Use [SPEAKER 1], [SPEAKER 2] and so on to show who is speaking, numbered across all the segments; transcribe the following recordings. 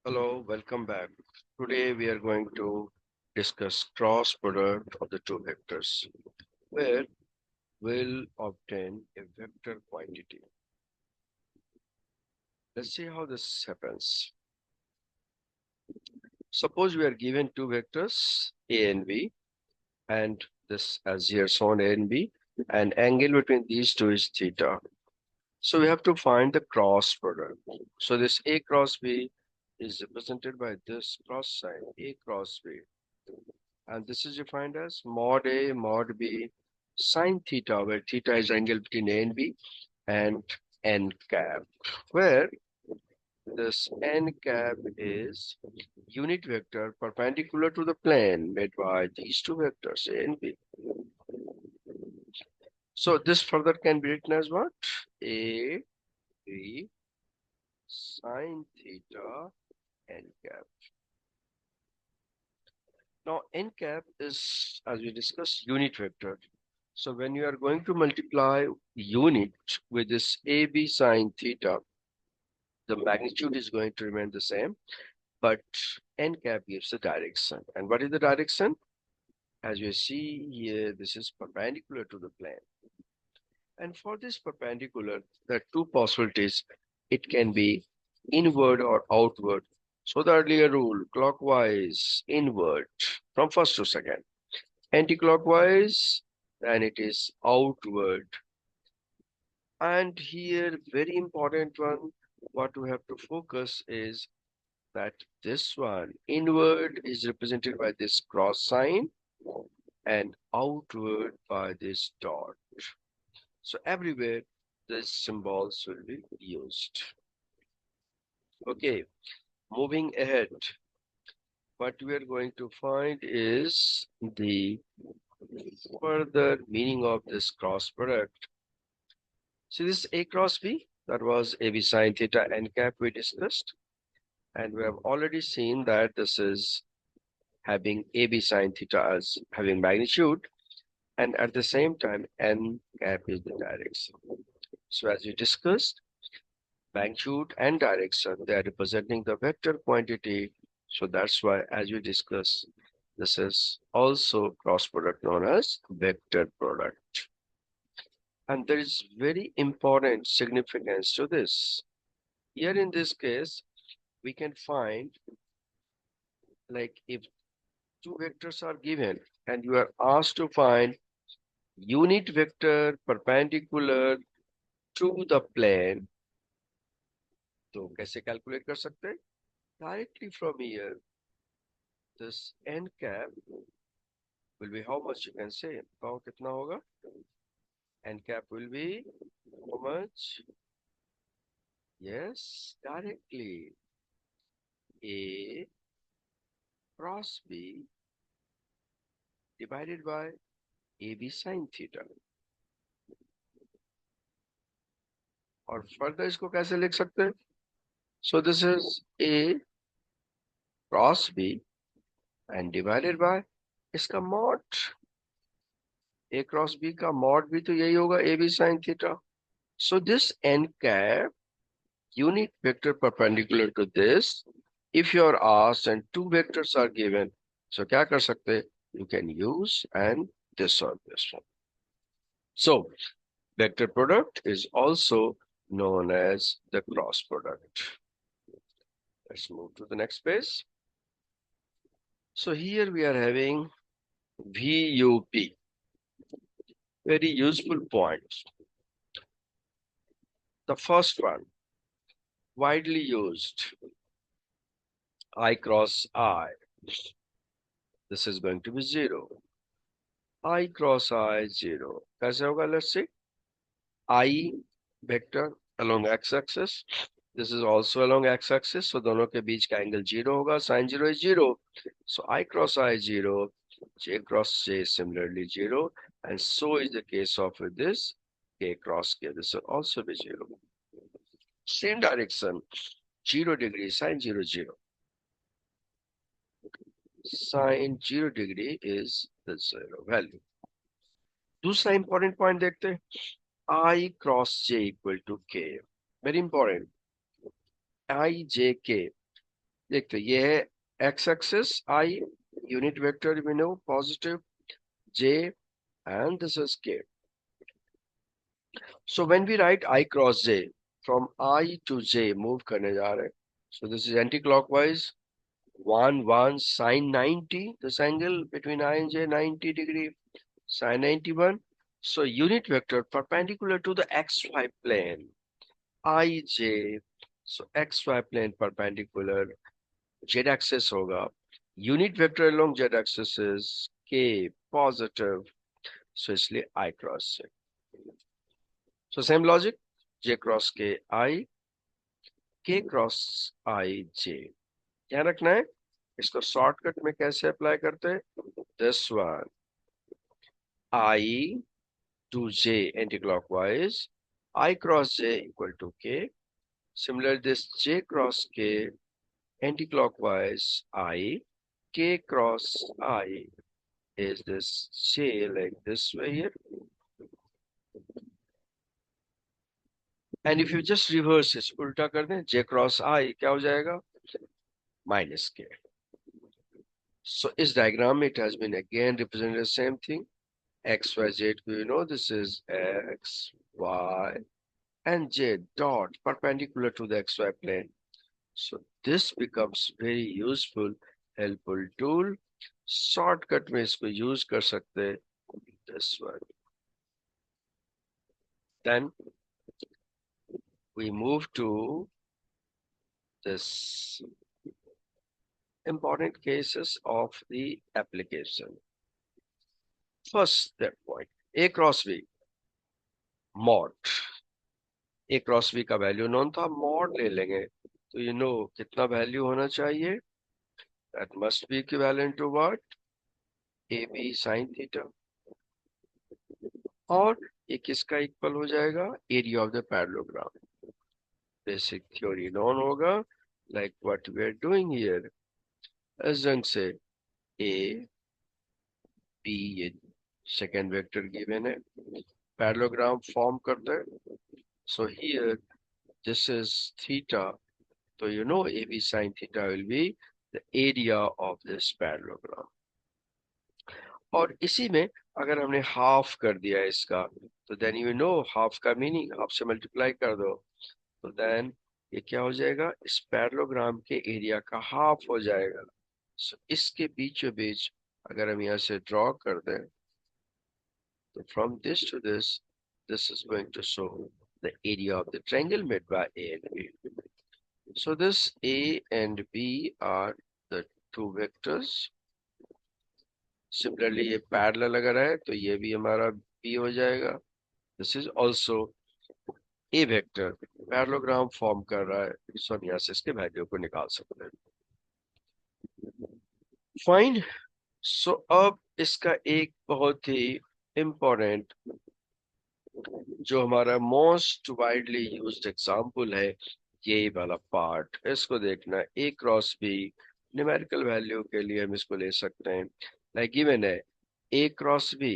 [SPEAKER 1] Hello, welcome back. Today we are going to discuss cross product of the two vectors, where we'll obtain a vector quantity. Let's see how this happens. Suppose we are given two vectors A and B, and this as here shown A and B, and angle between these two is theta. So we have to find the cross product. So this A cross B is represented by this cross sign, A cross B. And this is defined as mod A, mod B, sine theta, where theta is angle between A and B, and n cap, where this n cap is unit vector perpendicular to the plane made by these two vectors, A and B. So this further can be written as what? A, B, sine theta, n cap. Now, n cap is, as we discussed, unit vector. So when you are going to multiply unit with this AB sine theta, the magnitude is going to remain the same, but n cap gives the direction. And what is the direction? As you see here, this is perpendicular to the plane. And for this perpendicular, there are two possibilities. It can be inward or outward. So the earlier rule, clockwise, inward, from first to second. Anti-clockwise, then it is outward. And here, very important one, what we have to focus is that this one, inward, is represented by this cross sign and outward by this dot. So everywhere, these symbols will be used. Okay, moving ahead, what we are going to find is the further meaning of this cross product. See this A cross B, that was AB sine theta n cap we discussed. And we have already seen that this is having AB sine theta as having magnitude. And at the same time, n cap is the direction. So as we discussed, magnitude and direction, they are representing the vector quantity. So that's why, as we discussed, this is also cross product known as vector product. And there is very important significance to this. Here in this case, we can find, like, if two vectors are given and you are asked to find unit vector perpendicular to the plane, तो कैसे calculate कर सकते हैं? Directly from here, this n cap will be how much, you can say, बताओ कितना होगा? N cap will be how much? Yes, directly A cross B divided by AB sine theta. और further इसको कैसे लिख सकते हैं? So this is A cross B and divided by इसका mod. A cross B का mod भी तो यही होगा AB sine theta. So this n cap unit vector perpendicular to this, if you are asked and two vectors are given, so क्या कर सकते हैं? You can use and this or this one. So vector product is also known as the cross product. Let's move to the next page. So here we are having VUP, very useful points. The first one, widely used, I cross I. This is going to be 0. I cross I, 0. कैसे होगा? Let's see. I vector along x-axis. This is also along x-axis. So दोनों के बीच का angle 0 होगा. Sine 0 is 0. So I cross I 0. J cross J similarly 0. And so is the case of this K cross K. This will also be 0. Same direction. 0 degree, sine 0, 0. Sine 0 degree is the 0 value. दूसरा important point देखते हैं. I cross J equal to K. Very important. I, J, K. देखते हैं, ये है x axis i, unit vector we know positive j, and this is k. So when we write I cross j, from I to j move करने जा रहे हैं. So this is anti-clockwise. 1 1 sine 90. This angle between I and j 90 degree. Sine 91. So unit vector perpendicular to the xy plane. ij. So xy plane perpendicular. Z axis होगा. Unit vector along z axis is k positive. So इसलिए I cross j. So same logic. J cross k I, k cross I j. ध्यान रखना है, इसको shortcut में कैसे apply करते हैं. This one I to j anti-clockwise. I cross j equal to k. Similarly, this j cross k anti-clockwise I, k cross I is this j like this way here. And if you just reverse it, उल्टा कर दें, j cross I क्या हो जाएगा, minus k. So is diagram, it has been again represented the same thing. X, Y, Z, we know this is X, Y, and Z dot perpendicular to the XY plane. So this becomes very useful, helpful tool. Shortcut में इसको use कर सकते हैं, this one. Then we move to this important cases of the application. First step point, A cross B, mod. A cross B का value known था, mod ले लेंगे तो यू नो कितना वैल्यू होना चाहिए, that must be equivalent to what, A B sine theta. और ये किसका इक्वल हो जाएगा, area of the parallelogram. Basic theory known होगा, like what we are doing here. इस ढंग से ए बी, ये सेकेंड वेक्टर गिवन है, पैरेललोग्राम फॉर्म करते हैं. So here this is theta. So you know AB sin theta will be the area of this parallelogram. और इसी में अगर हमने हाफ कर दिया इसका, तो देन यू नो हाफ का मीनिंग, हाफ से मल्टीप्लाई कर दो, तो देन ये क्या हो जाएगा, इस पैरेललोग्राम के एरिया का हाफ हो जाएगा. so, इसके बीचों बीच अगर हम यहाँ से ड्रॉ कर दें, तो from this to this is going to show the area of the triangle made by A and B. So this A and B are the two vectors. Similarly, ये parallel अगर है तो ये भी हमारा B हो जाएगा. This is also A vector. Parallelogram form कर रहा है, so हम यहाँ से इसके वैल्यू को निकाल सकते हैं. Fine. So अब इसका एक बहुत ही important जो हमारा मोस्ट वाइडली यूज्ड एग्जांपल है, ये वाला पार्ट, इसको देखना. ए क्रॉस बी न्यूमेरिकल वैल्यू के लिए हम इसको ले सकते हैं, लाइक गिवन है ए क्रॉस बी,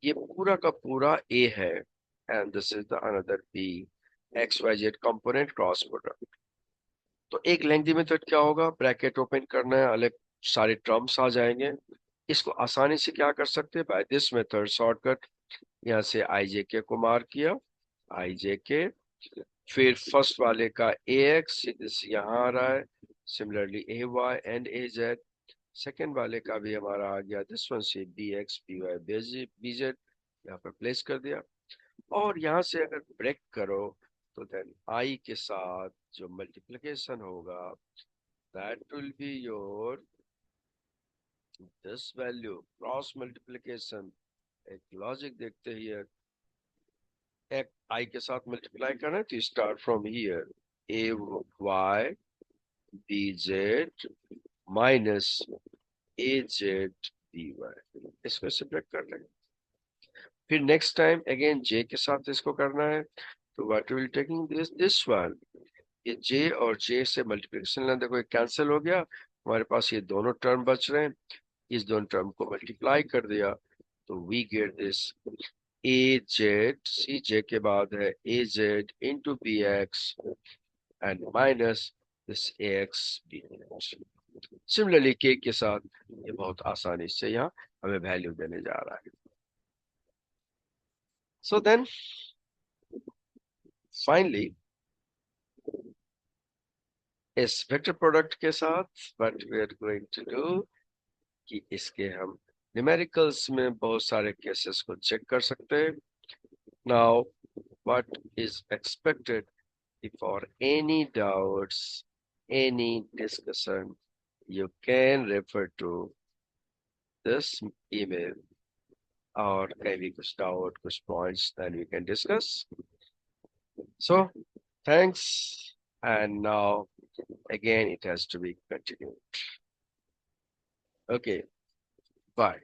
[SPEAKER 1] ये पूरा का पूरा ए है, and this is the another b, x y z component cross product. तो एक लेंथी मेथड क्या होगा, ब्रैकेट ओपन करना है, अलग सारे टर्म्स आ जाएंगे. इसको आसानी से क्या कर सकते हैं, बाय दिस मेथड शॉर्टकट. यहाँ से आई जे के को मार्क किया, आई जे के, फिर फर्स्ट वाले का ए एक्स यहाँ आ रहा है, similarly a y and a z. Second वाले का भी हमारा आ गया, दिस वन से b x b y b z यहाँ पर प्लेस कर दिया. और यहाँ से अगर ब्रेक करो तो देन आई के साथ जो मल्टीप्लिकेशन होगा, that will be your this value cross multiplication. एक लॉजिक देखते हैं, एक आई के साथ मल्टीप्लाई करना है तो start from here, a y b z minus a z b y, इसको सेपरेट कर लेंगे. फिर नेक्स्ट टाइम अगेन जे के साथ इसको करना है, तो what will taking this one, ये जे और जे से मल्टीप्लिकेशन लेना, देखो कैंसिल हो गया, हमारे पास ये दोनों टर्म बच रहे हैं, इस दोनों टर्म को मल्टीप्लाई कर दिया, तो we get this A Z, C J के बाद है A Z into B X and minus this ax b unit. Similarly, k के साथ ये बहुत आसानी से यहाँ हमें वैल्यू देने जा रहा है. So then, finally, इस वेक्टर प्रोडक्ट के साथ what we are going to do कि इसके हम न्यूमेरिकल्स में बहुत सारे केसेस को चेक कर सकते हैं. Now, what is expected if for any doubts, any discussion, you can refer to this email or maybe kuch doubt, kuch points, then we can discuss. So, thanks. And now, again, it has to be continued. Okay, bye.